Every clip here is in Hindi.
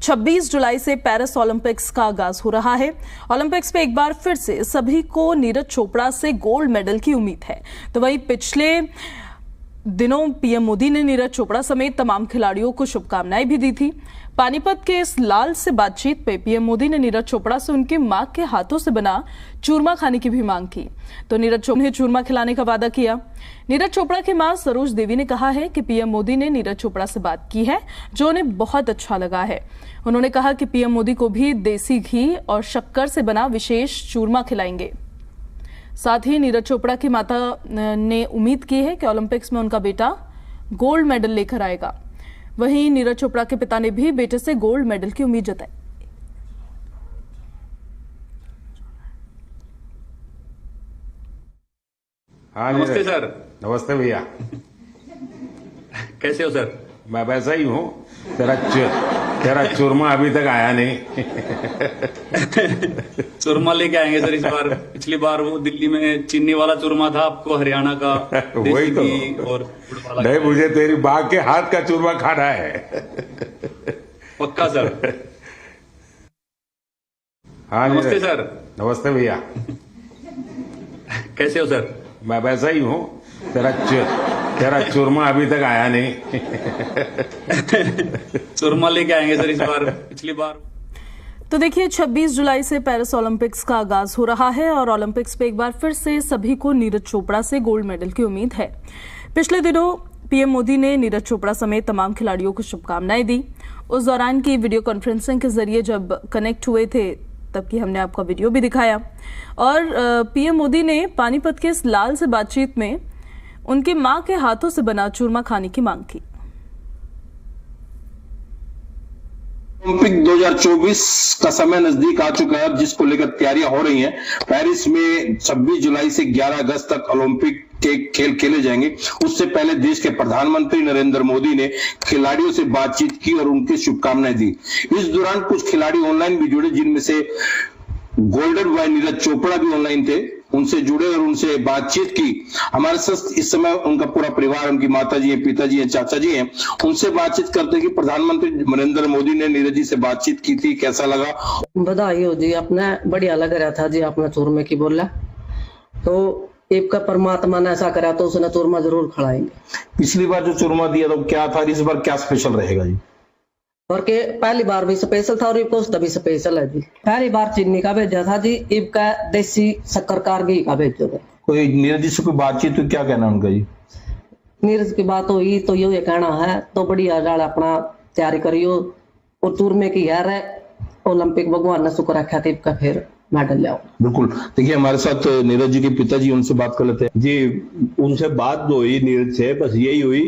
26 जुलाई से पेरिस ओलंपिक्स का आगाज हो रहा है। ओलंपिक्स में एक बार फिर से सभी को नीरज चोपड़ा से गोल्ड मेडल की उम्मीद है। तो वहीं पिछले दिनों पीएम मोदी ने नीरज चोपड़ा समेत तमाम खिलाड़ियों को शुभकामनाएं भी दी थी। पानीपत के इस लाल से बातचीत में पीएम मोदी ने नीरज चोपड़ा से उनकी मां के हाथों से बना चूरमा खाने की भी मांग की, तो नीरज चोपड़ा ने चूरमा खिलाने का वादा किया। नीरज चोपड़ा की मां सरोज देवी ने कहा है कि पीएम मोदी ने नीरज चोपड़ा से बात की है, जो उन्हें बहुत अच्छा लगा है। उन्होंने कहा कि पीएम मोदी को भी देसी घी और शक्कर से बना विशेष चूरमा खिलाएंगे। साथ ही नीरज चोपड़ा की माता ने उम्मीद की है कि ओलंपिक्स में उनका बेटा गोल्ड मेडल लेकर आएगा। वहीं नीरज चोपड़ा के पिता ने भी बेटे से गोल्ड मेडल की उम्मीद जताई। हाँ नमस्ते सर। नमस्ते भैया। कैसे हो सर? मैं वैसा ही हूँ। तेरा चूरमा अभी तक आया नहीं। चूरमा लेके आएंगे सर इस बार। पिछली बार वो दिल्ली में चीनी वाला चूरमा था, आपको हरियाणा का वही तो। और नहीं, मुझे तेरी बाघ के हाथ का चूरमा खाना है। पक्का सर। हाँ नमस्ते सर। नमस्ते भैया। कैसे हो सर? मैं वैसा ही हूँ। तेरा चूरमा अभी तक आया नहीं। चूरमा लेके आएंगे सर इस बार। पिछली बार तो देखिए 26 जुलाई से पेरिस ओलंपिक्स का आगाज हो रहा है और ओलंपिक्स में एक बार फिर से सभी को नीरज चोपड़ा से गोल्ड मेडल की उम्मीद है। पिछले दिनों पीएम मोदी ने नीरज चोपड़ा समेत तमाम खिलाड़ियों को शुभकामनाएं दी। उस दौरान की वीडियो कॉन्फ्रेंसिंग के जरिए जब कनेक्ट हुए थे तब की हमने आपको वीडियो भी दिखाया। और पीएम मोदी ने पानीपत के इस लाल से बातचीत में उनकी मां के हाथों से बना चूरमा खाने की मांग की। ओलंपिक 2024 का समय नजदीक आ चुका है, जिसको लेकर तैयारियां हो रही हैं। पेरिस में 26 जुलाई से 11 अगस्त तक ओलंपिक के खेल खेले जाएंगे। उससे पहले देश के प्रधानमंत्री नरेंद्र मोदी ने खिलाड़ियों से बातचीत की और उनकी शुभकामनाएं दी। इस दौरान कुछ खिलाड़ी ऑनलाइन भी जुड़े, जिनमें से गोल्डन बॉय नीरज चोपड़ा भी ऑनलाइन थे। उनसे जुड़े और उनसे बातचीत की। हमारे साथ इस समय उनका पूरा परिवार, उनकी माता जी हैं, पिताजी हैं, चाचा जी हैं। उनसे बातचीत करते हैं कि प्रधानमंत्री नरेंद्र मोदी ने नीरज जी से बातचीत की थी, कैसा लगा? बधाई हो जी, अपने बढ़िया लग रहा था जी। आपने चूरमे की बोला तो एक का परमात्मा ने ऐसा करा तो उसने चूरमा जरूर खिलाएंगे। पिछली बार जो चूरमा दिया तो क्या था, इस बार क्या स्पेशल रहेगा जी? और के पहली बार भी स्पेशल था और इब भी स्पेशल है जी। पहली बार चीनी का भेजा था जी, इब का देसी शक्कर कारगी का भेजो। कोई नीरज जी से कोई बातचीत हुई, क्या कहना उनका जी? नीरज की बात हुई तो ये कहना है तो बढ़िया जाल अपना तैयारी करियो और चूरमे की यार है ओलंपिक भगवान ने शुक्र रखा था, का फिर मेडल लाओ। बिल्कुल। देखिए हमारे साथ नीरज जी के पिताजी, उनसे बात कर लेते हैं जी। उनसे बात जो हुई नीरज से, बस यही हुई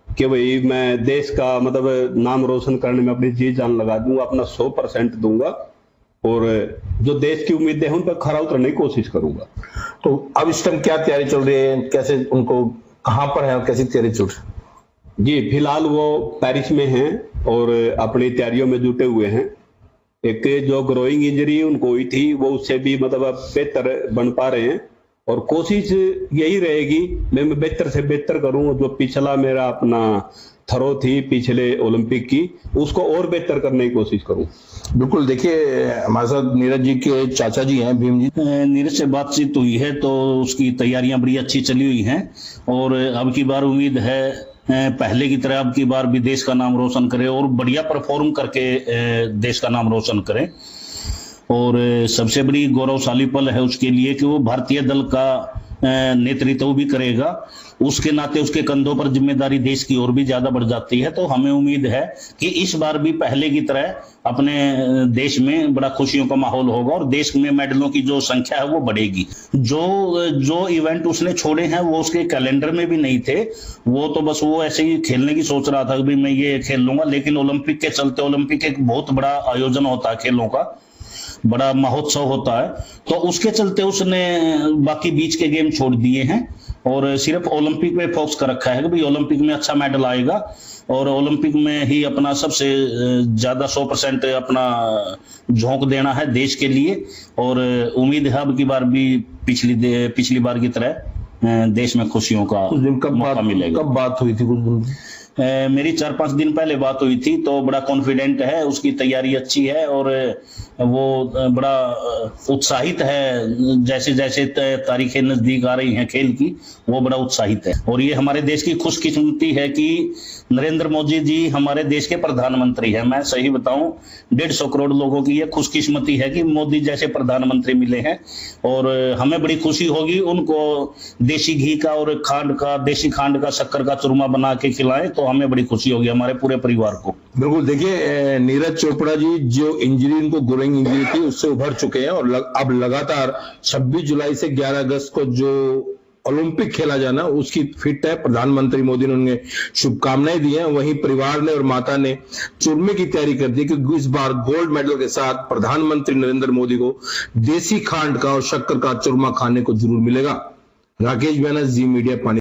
कि भाई मैं देश का मतलब नाम रोशन करने में अपनी जी जान लगा दूंगा, अपना 100% दूंगा और जो देश की उम्मीदें हैं उन पर खरा उतरने की कोशिश करूंगा। तो अब इस टाइम क्या तैयारी चल रही है, कैसे उनको कहां पर है और कैसी तैयारी चल रही है? जी फिलहाल वो पेरिस में हैं और अपनी तैयारियों में जुटे हुए हैं। एक जो ग्रोइंग इंजरी उनको हुई थी वो उससे भी मतलब बेहतर बन पा रहे हैं और कोशिश यही रहेगी मैं बेहतर से बेहतर करूं। जो पिछला मेरा अपना थरो थी पिछले ओलंपिक की, उसको और बेहतर करने की कोशिश करूं। बिल्कुल। देखिए हमारे साथ नीरज जी के चाचा जी हैं, भीम जी। नीरज से बातचीत हुई है तो उसकी तैयारियां बड़ी अच्छी चली हुई हैं और अब की बार उम्मीद है पहले की तरह अब की बार भी देश का नाम रोशन करे और बढ़िया परफॉर्म करके देश का नाम रोशन करे। और सबसे बड़ी गौरवशाली पल है उसके लिए कि वो भारतीय दल का नेतृत्व भी करेगा। उसके नाते उसके कंधों पर जिम्मेदारी देश की और भी ज्यादा बढ़ जाती है। तो हमें उम्मीद है कि इस बार भी पहले की तरह अपने देश में बड़ा खुशियों का माहौल होगा और देश में मेडलों की जो संख्या है वो बढ़ेगी। जो इवेंट उसने छोड़े हैं वो उसके कैलेंडर में भी नहीं थे। वो तो बस वो ऐसे ही खेलने की सोच रहा था कि मैं ये खेल लूंगा, लेकिन ओलंपिक के चलते, ओलंपिक एक बहुत बड़ा आयोजन होता है, खेलों का बड़ा महोत्सव होता है, तो उसके चलते उसने बाकी बीच के गेम छोड़ दिए हैं और सिर्फ ओलंपिक में फोकस कर रखा है कि भाई ओलंपिक में अच्छा मेडल आएगा और ओलंपिक में ही अपना सबसे ज्यादा 100% अपना झोंक देना है देश के लिए। और उम्मीद है अब की बार भी पिछली बार की तरह देश में खुशियों का मौका मिलेगा। कब बात हुई थी? कुछ दिन मेरी 4-5 दिन पहले बात हुई थी, तो बड़ा कॉन्फिडेंट है, उसकी तैयारी अच्छी है और वो बड़ा उत्साहित है। जैसे जैसे तारीखें नजदीक आ रही हैं खेल की, वो बड़ा उत्साहित है। और ये हमारे देश की खुशकिस्मती है कि नरेंद्र मोदी जी हमारे देश के प्रधानमंत्री हैं। मैं सही बताऊं, 150 करोड़ लोगों की ये खुशकिस्मती है कि मोदी जैसे प्रधानमंत्री मिले हैं। और हमें बड़ी खुशी होगी उनको देसी घी का और देसी खांड का, शक्कर का चूरमा बना के खिलाएं, तो हमें बड़ी खुशी होगी, हमारे पूरे परिवार को। बिल्कुल, देखिए नीरज चोपड़ा जी जो इंजरी, उनको ग्रोइंग इंजरी थी, उससे उभर चुके हैं और अब लगातार 26 जुलाई से 11 अगस्त को जो ओलंपिक खेला जाना, उसकी फिट है। प्रधानमंत्री मोदी ने उन्हें शुभकामनाएं दी हैं। वहीं परिवार ने और माता ने चूरमे की तैयारी कर दी, क्योंकि इस बार गोल्ड मेडल के साथ प्रधानमंत्री नरेंद्र मोदी को देसी खांड का और शक्कर का चूरमा खाने को जरूर मिलेगा। राकेश बैनर्जी, जी मीडिया, पानी।